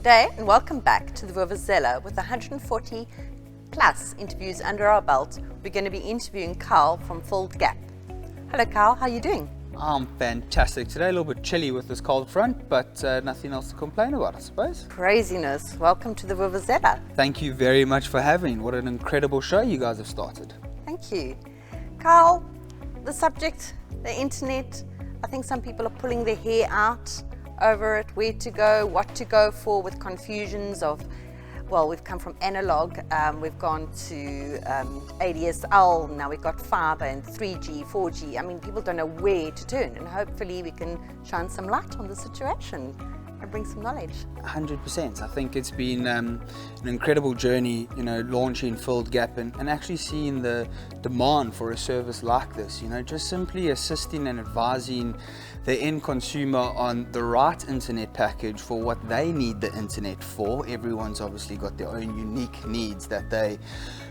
G'day and welcome back to the Vuvuzela. With 140 plus interviews under our belt, we're going to be interviewing Carl from Uncapped. Hello Carl, how are you doing? I'm fantastic. Today a little bit chilly with this cold front, but nothing else to complain about, I suppose. Craziness. Welcome to the Vuvuzela. Thank you very much for having me. What an incredible show you guys have started. Thank you. Carl, the subject, the internet, I think some people are pulling their hair out over it, where to go, what to go for, with confusions of, well, we've come from analog, we've gone to ADSL, now we've got Fibre and 3G, 4G. I mean, people don't know where to turn, and hopefully we can shine some light on the situation and bring some knowledge. 100%. I think it's been an incredible journey, launching Uncapped and actually seeing the demand for a service like this, just simply assisting and advising the end consumer on the right internet package for what they need the internet for. Everyone's obviously got their own unique needs that they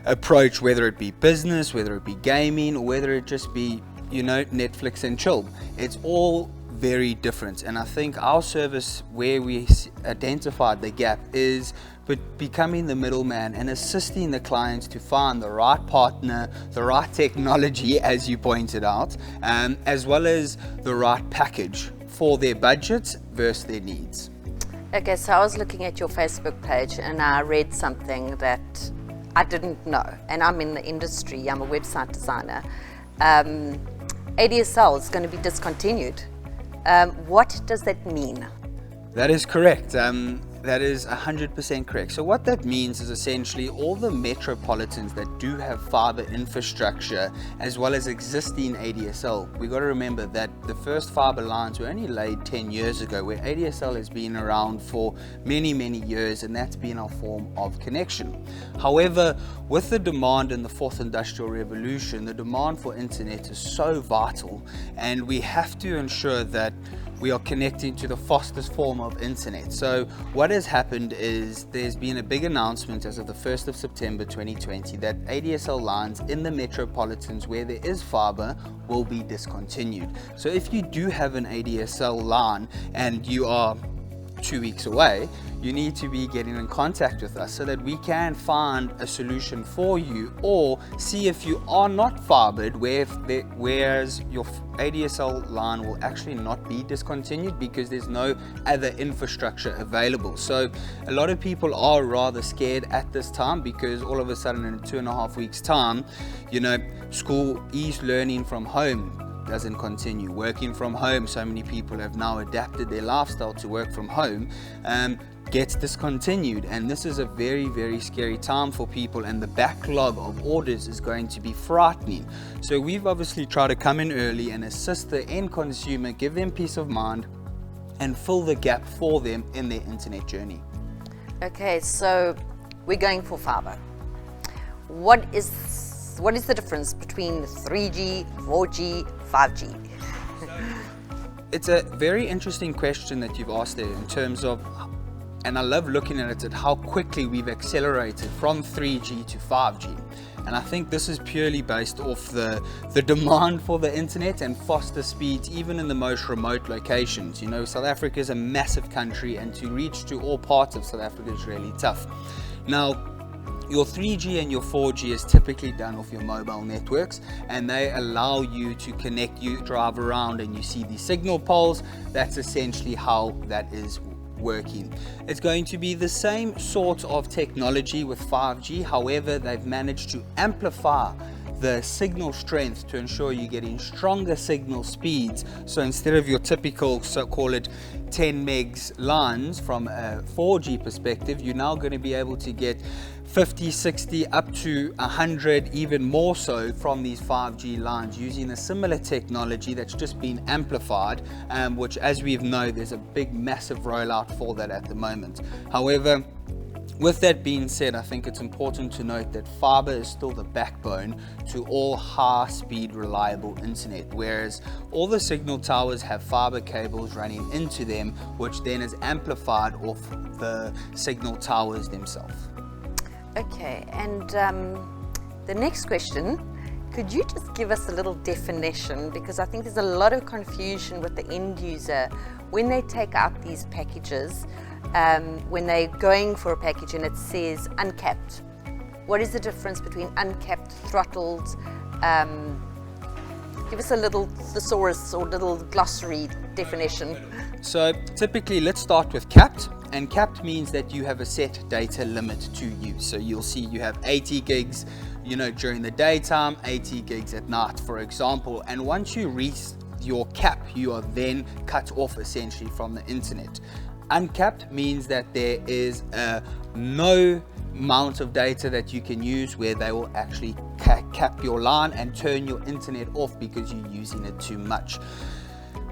approach, whether it be business, whether it be gaming, or whether it just be, Netflix and chill. It's all very different, and I think our service, where we identified the gap, is becoming the middleman and assisting the clients to find the right partner, the right technology, as you pointed out, as well as the right package for their budgets versus their needs. Okay, so I was looking at your Facebook page and I read something that I didn't know, and I'm in the industry, I'm a website designer. ADSL is going to be discontinued. What does that mean? That is correct. That is 100% correct. So what that means is essentially all the metropolitans that do have fiber infrastructure as well as existing ADSL. We got to remember that the first fiber lines were only laid 10 years ago, where ADSL has been around for many, many years, and that's been our form of connection. However, with the demand in the fourth industrial revolution, the demand for internet is so vital, and we have to ensure that we are connecting to the fastest form of internet. So what has happened is there's been a big announcement as of the 1st of September 2020 that ADSL lines in the metropolitans where there is fiber will be discontinued. So if you do have an ADSL line and you are 2 weeks away, you need to be getting in contact with us so that we can find a solution for you, or see if you are not fibered, whereas your ADSL line will actually not be discontinued because there's no other infrastructure available. So a lot of people are rather scared at this time, because all of a sudden in 2.5 weeks time, school e-learning from home doesn't continue. Working from home, so many people have now adapted their lifestyle to work from home, gets discontinued, and this is a very, very scary time for people, and the backlog of orders is going to be frightening. So we've obviously tried to come in early and assist the end consumer, give them peace of mind and fill the gap for them in their internet journey. Okay, so we're going for fiber. What is the difference between 3G, 4G, 5G? It's a very interesting question that you've asked there, in terms of, and I love looking at it, at how quickly we've accelerated from 3G to 5G. And I think this is purely based off the demand for the internet and faster speeds, even in the most remote locations. South Africa is a massive country, and to reach to all parts of South Africa is really tough. Now, your 3G and your 4G is typically done off your mobile networks, and they allow you to connect. You drive around and you see the signal poles. That's essentially how that is working. It's going to be the same sort of technology with 5G. However, they've managed to amplify the signal strength to ensure you're getting stronger signal speeds. So instead of your typical, so-called 10 megs lines from a 4G perspective, you're now going to be able to get 50, 60, up to 100, even more so from these 5G lines, using a similar technology that's just been amplified, which, as we know, there's a big, massive rollout for that at the moment. However, with that being said, I think it's important to note that fiber is still the backbone to all high-speed, reliable internet, whereas all the signal towers have fiber cables running into them, which then is amplified off the signal towers themselves. Okay, and the next question, could you just give us a little definition, because I think there's a lot of confusion with the end user when they take out these packages. when they're going for a package and it says uncapped. What is the difference between uncapped, throttled? Give us a little thesaurus or little glossary definition. So typically, let's start with capped. And capped means that you have a set data limit to use. So you'll see you have 80 gigs, during the daytime, 80 gigs at night, for example. And once you reach your cap, you are then cut off essentially from the internet. Uncapped means that there is no amount of data that you can use where they will actually cap your line and turn your internet off because you're using it too much.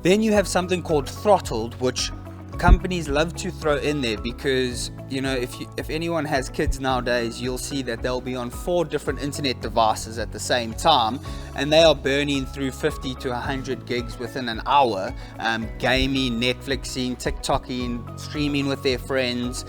Then you have something called throttled, which companies love to throw in there because if anyone has kids nowadays, you'll see that they'll be on 4 different internet devices at the same time, and they are burning through 50 to 100 gigs within an hour, gaming, Netflixing, TikToking, streaming with their friends.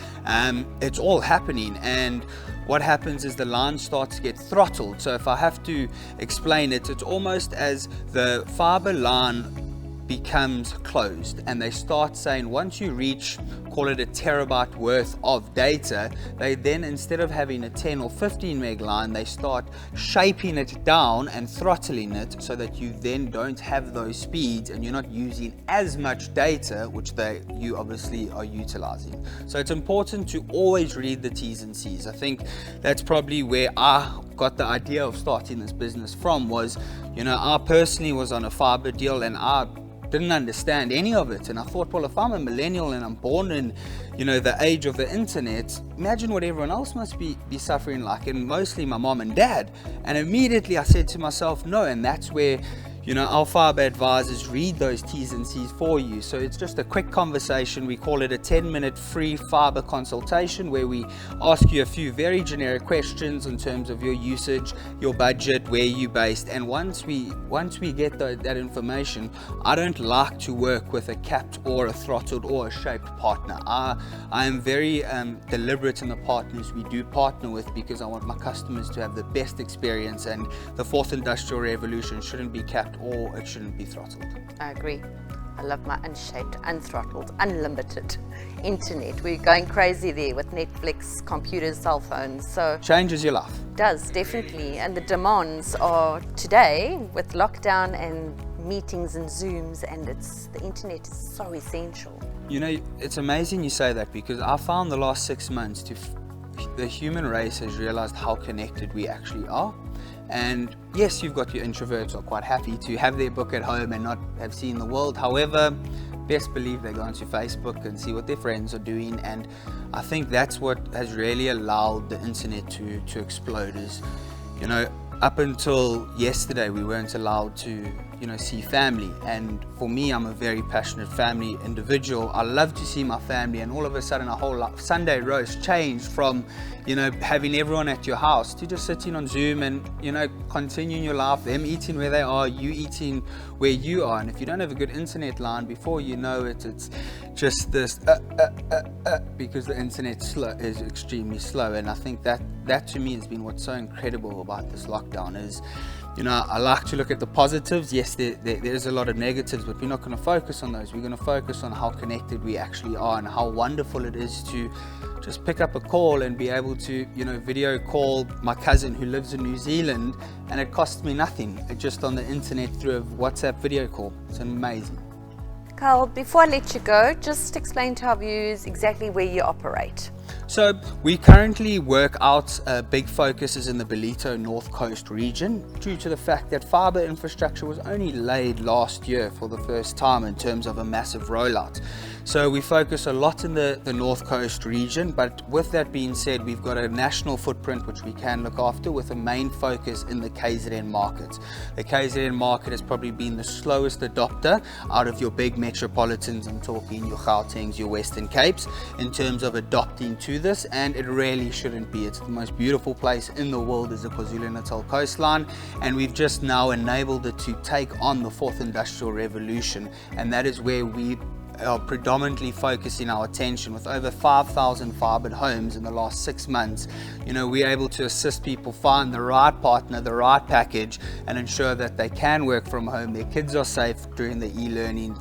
It's all happening, and what happens is the line starts to get throttled. So if I have to explain it, it's almost as the fiber line becomes closed, and they start saying once you reach, call it a terabyte worth of data, they then, instead of having a 10 or 15 meg line, they start shaping it down and throttling it so that you then don't have those speeds and you're not using as much data, which you obviously are utilizing. So it's important to always read the T's and C's. I think that's probably where I got the idea of starting this business from. Was I personally was on a fiber deal and I didn't understand any of it, and I thought, well, if I'm a millennial and I'm born in the age of the internet, imagine what everyone else must be suffering like, and mostly my mom and dad. And immediately I said to myself, no. And that's where our fiber advisors read those T's and C's for you. So it's just a quick conversation. We call it a 10-minute free fiber consultation, where we ask you a few very generic questions in terms of your usage, your budget, where you're based. And once we get that information, I don't like to work with a capped or a throttled or a shaped partner. I am very deliberate in the partners we do partner with, because I want my customers to have the best experience, and the 4th industrial revolution shouldn't be capped or it shouldn't be throttled. I agree. I love my unshaped, unthrottled, unlimited internet. We're going crazy there with Netflix, computers, cell phones. So changes your life. Does, definitely. And the demands are today with lockdown and meetings and Zooms, and the internet is so essential. It's amazing you say that, because I found the last 6 months the human race has realized how connected we actually are. And yes, you've got your introverts who are quite happy to have their book at home and not have seen the world. However, best believe they go onto Facebook and see what their friends are doing. And I think that's what has really allowed the internet to explode. Is up until yesterday we weren't allowed to see family, and for me, I'm a very passionate family individual. I love to see my family, and all of a sudden a whole Sunday roast changed from having everyone at your house to just sitting on Zoom and continuing your life, them eating where they are, you eating where you are. And if you don't have a good internet line, before you know it, it's just this because the internet is extremely slow. And I think that to me has been what's so incredible about this lockdown. Is I like to look at the positives. Yes, there's a lot of negatives, but we're not going to focus on those. We're going to focus on how connected we actually are, and how wonderful it is to just pick up a call and be able to video call my cousin who lives in New Zealand, and it costs me nothing. It's just on the internet through a WhatsApp video call. It's amazing. Carl, before I let you go, just explain to our viewers exactly where you operate. So we currently work out big focuses in the Ballito North Coast region, due to the fact that fiber infrastructure was only laid last year for the first time in terms of a massive rollout. So we focus a lot in the North Coast region, but with that being said, we've got a national footprint which we can look after, with a main focus in the KZN market. The KZN market has probably been the slowest adopter out of your big metropolitans. I'm talking your Gautengs, your Western Capes, in terms of adopting to this, and it really shouldn't be. It's the most beautiful place in the world, is the KwaZulu-Natal coastline, and we've just now enabled it to take on the 4th industrial revolution, and that is where we are predominantly focusing our attention with over 5,000 fibered homes in the last 6 months. You know, we're able to assist people find the right partner, the right package, and ensure that they can work from home, their kids are safe during the e-learning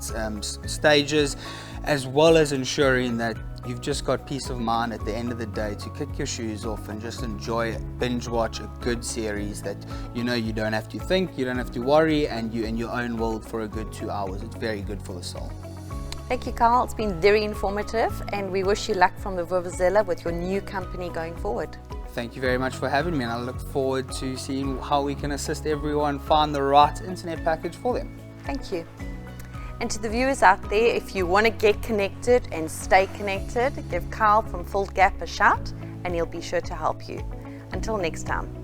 stages, as well as ensuring that you've just got peace of mind at the end of the day to kick your shoes off and just enjoy, binge watch a good series that you know you don't have to think, you don't have to worry, and you're in your own world for a good 2 hours. It's very good for the soul. Thank you, Carl. It's been very informative, and we wish you luck from the Vuvuzela with your new company going forward. Thank you very much for having me, and I look forward to seeing how we can assist everyone find the right internet package for them. Thank you. And to the viewers out there, if you want to get connected and stay connected, give Carl from Full Gap a shout and he'll be sure to help you. Until next time.